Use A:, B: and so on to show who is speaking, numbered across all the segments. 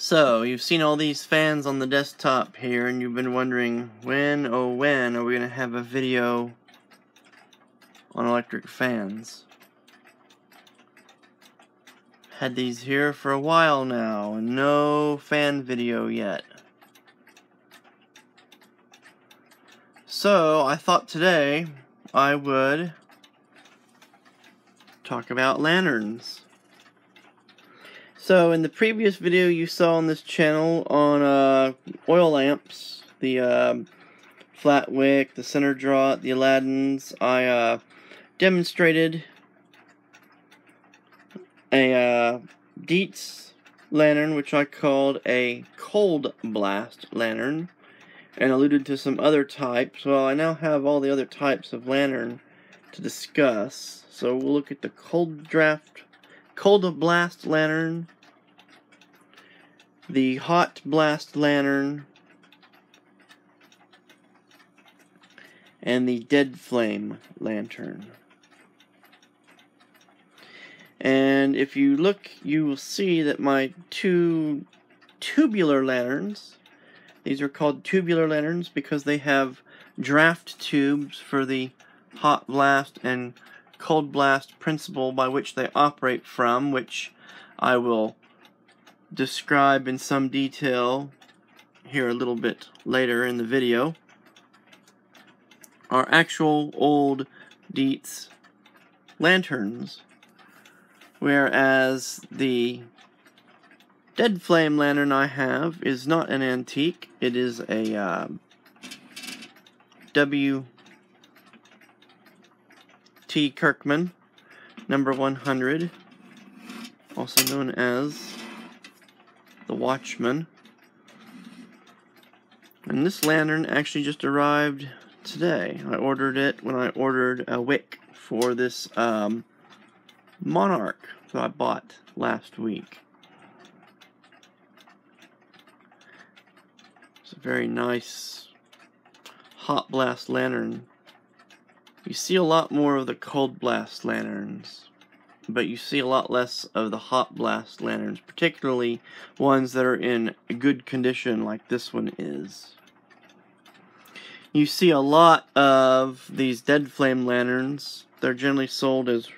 A: So, you've seen all these fans on the desktop here, and you've been wondering, when, oh when, are we going to have a video on electric fans? Had these here for a while now, and no fan video yet. So, I thought today I would talk about lanterns. So in the previous video you saw on this channel on oil lamps, the flat wick, the center draught, the Aladdins, I demonstrated a Dietz lantern, which I called a cold blast lantern, and alluded to some other types. Well, I now have all the other types of lantern to discuss. So we'll look at the cold blast lantern, the hot blast lantern, and the dead flame lantern. And if you look, you will see that my two tubular lanterns, these are called tubular lanterns because they have draft tubes for the hot blast and cold blast principle by which they operate from, which I will describe in some detail here a little bit later in the video, are actual old Dietz lanterns, whereas the dead flame lantern I have is not an antique. It is a WT Kirkman number 100, also known as the Watchman. And this lantern actually just arrived today. I ordered it when I ordered a wick for this Monarch that I bought last week. It's a very nice hot blast lantern. You see a lot more of the cold blast lanterns, but you see a lot less of the hot blast lanterns, particularly ones that are in good condition like this one is. You see a lot of these dead flame lanterns. They're generally sold as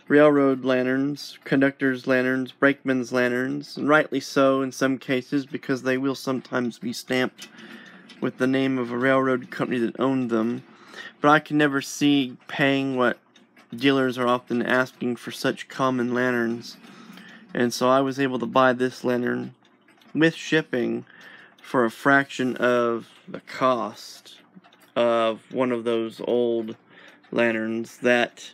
A: railroad lanterns, conductor's lanterns, brakeman's lanterns, and rightly so in some cases because they will sometimes be stamped with the name of a railroad company that owned them. But I can never see paying what dealers are often asking for such common lanterns, and so I was able to buy this lantern with shipping for a fraction of the cost of one of those old lanterns that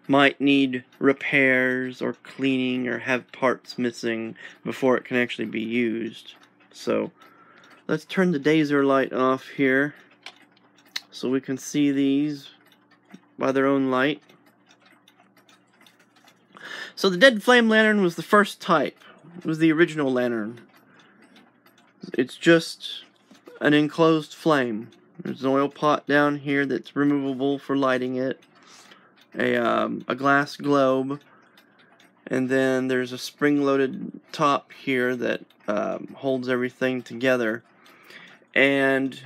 A: might need repairs or cleaning or have parts missing before it can actually be used. So let's turn the dazer light off here so we can see these by their own light. So the dead flame lantern was the first type. It was the original lantern. It's just an enclosed flame. There's an oil pot down here that's removable for lighting it, a glass globe, and then there's a spring-loaded top here that holds everything together. And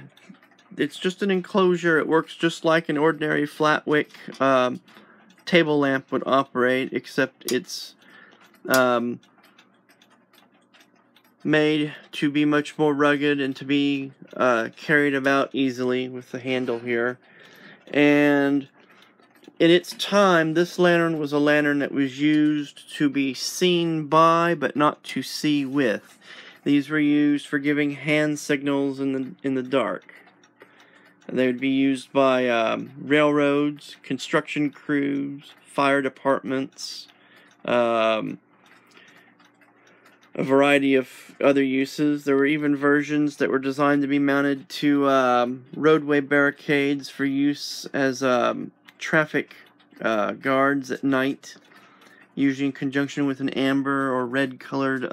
A: it's just an enclosure. It works just like an ordinary flat wick table lamp would operate, except it's made to be much more rugged and to be carried about easily with the handle here. And in its time, this lantern was a lantern that was used to be seen by but not to see with. These were used for giving hand signals in the dark. They would be used by railroads, construction crews, fire departments, a variety of other uses. There were even versions that were designed to be mounted to roadway barricades for use as traffic guards at night, usually in conjunction with an amber or red colored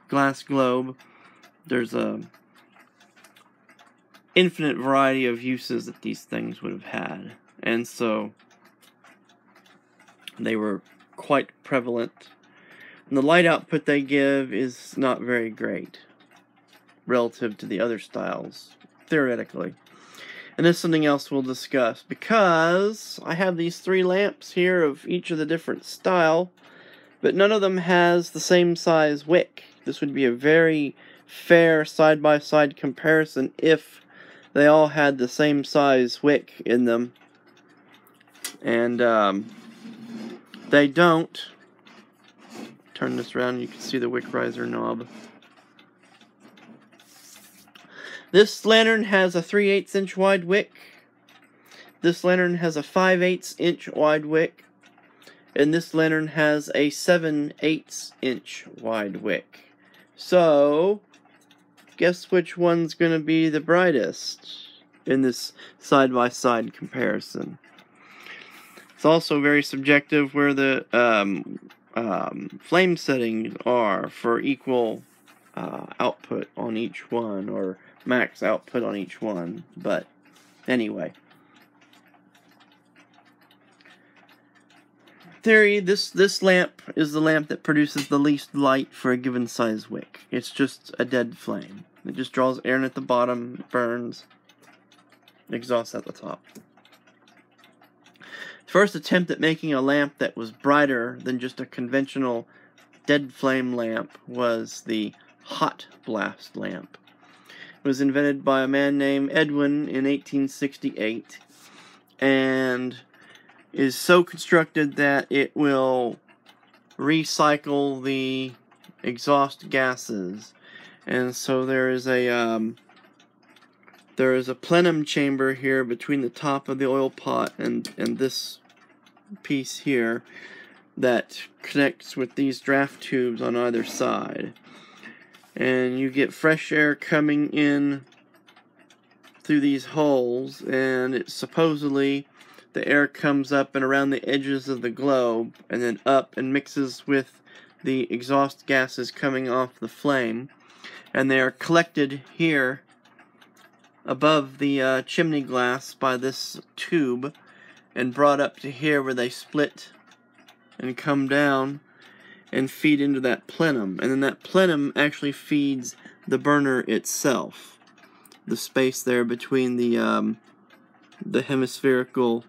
A: glass globe. There's a infinite variety of uses that these things would have had, and so they were quite prevalent. And the light output they give is not very great relative to the other styles, theoretically. And this is something else we'll discuss, because I have these 3 lamps here of each of the different style, but none of them has the same size wick. This would be a very fair side-by-side comparison if they all had the same size wick in them. And they don't. Turn this around, you can see the wick riser knob. This lantern has a 3/8 inch wide wick. This lantern has a 5/8 inch wide wick. And this lantern has a 7/8 inch wide wick. So, guess which one's going to be the brightest in this side-by-side comparison. It's also very subjective where the flame settings are for equal output on each one, or max output on each one. But anyway, theory, this lamp is the lamp that produces the least light for a given size wick. It's just a dead flame. It just draws air in at the bottom, burns, exhausts at the top. The first attempt at making a lamp that was brighter than just a conventional dead flame lamp was the hot blast lamp. It was invented by a man named Edwin in 1868, and is so constructed that it will recycle the exhaust gases. And so there is a plenum chamber here between the top of the oil pot and this piece here that connects with these draft tubes on either side. And you get fresh air coming in through these holes, and it supposedly the air comes up and around the edges of the globe and then up and mixes with the exhaust gases coming off the flame, and they are collected here above the chimney glass by this tube and brought up to here where they split and come down and feed into that plenum. And then that plenum actually feeds the burner itself. The space there between the hemispherical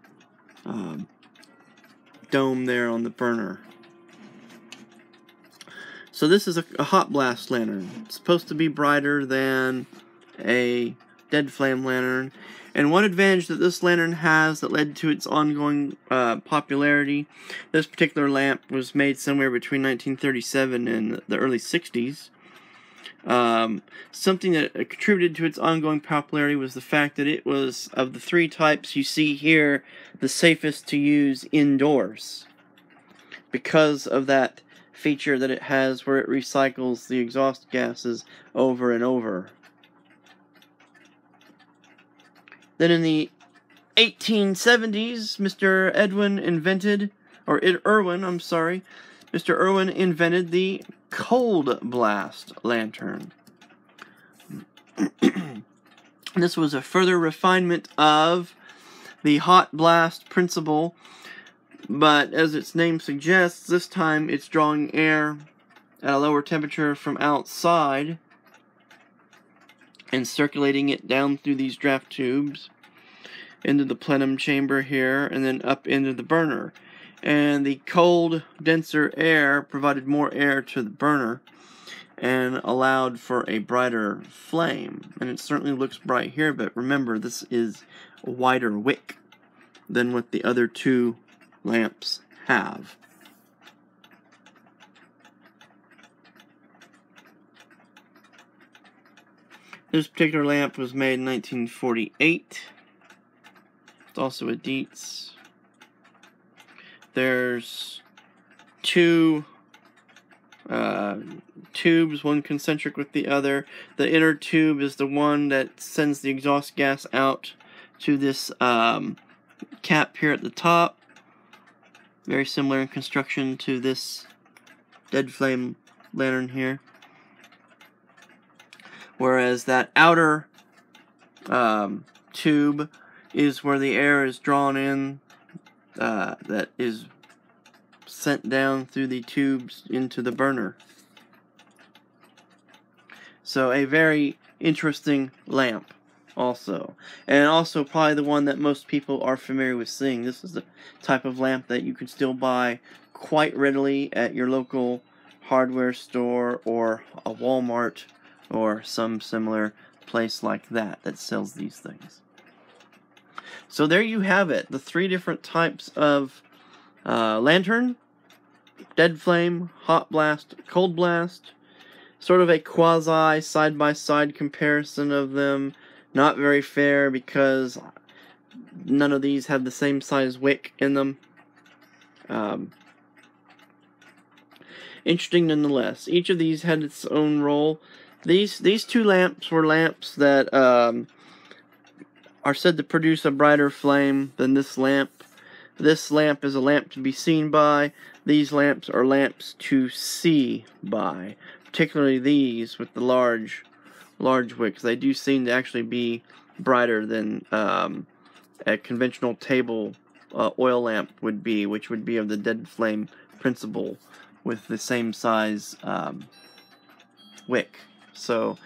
A: dome there on the burner. So this is a hot blast lantern. It's supposed to be brighter than a dead flame lantern. And one advantage that this lantern has that led to its ongoing popularity, this particular lamp was made somewhere between 1937 and the early 60s. Something that contributed to its ongoing popularity was the fact that it was, of the 3 types you see here, the safest to use indoors, because of that feature that it has where it recycles the exhaust gases over and over. Then in the 1870s, Mr. Irwin invented the cold blast lantern. This was a further refinement of the hot blast principle, but as its name suggests, this time it's drawing air at a lower temperature from outside and circulating it down through these draft tubes into the plenum chamber here and then up into the burner. And the cold, denser air provided more air to the burner and allowed for a brighter flame. And it certainly looks bright here, but remember, this is a wider wick than what the other 2 lamps have. This particular lamp was made in 1948. It's also a Dietz. There's 2 tubes, one concentric with the other. The inner tube is the one that sends the exhaust gas out to this cap here at the top. Very similar in construction to this dead flame lantern here. Whereas that outer tube is where the air is drawn in, that is sent down through the tubes into the burner. So a very interesting lamp also. And also probably the one that most people are familiar with seeing. This is the type of lamp that you can still buy quite readily at your local hardware store or a Walmart or some similar place like that sells these things. So there you have it, the 3 different types of lantern: dead flame, hot blast, cold blast. Sort of a quasi side-by-side comparison of them. Not very fair because none of these have the same size wick in them. Interesting nonetheless. Each of these had its own role. These 2 lamps were lamps that are said to produce a brighter flame than this lamp. This lamp is a lamp to be seen by. These lamps are lamps to see by. Particularly these with the large wicks. They do seem to actually be brighter than a conventional table oil lamp would be, which would be of the dead flame principle with the same size wick. So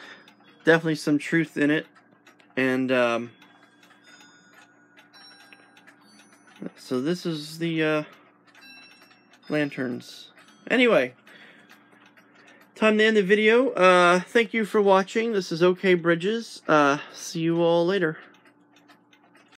A: definitely some truth in it. And so this is the lanterns. Anyway, time to end the video. Thank you for watching. This is OK Bridges. See you all later.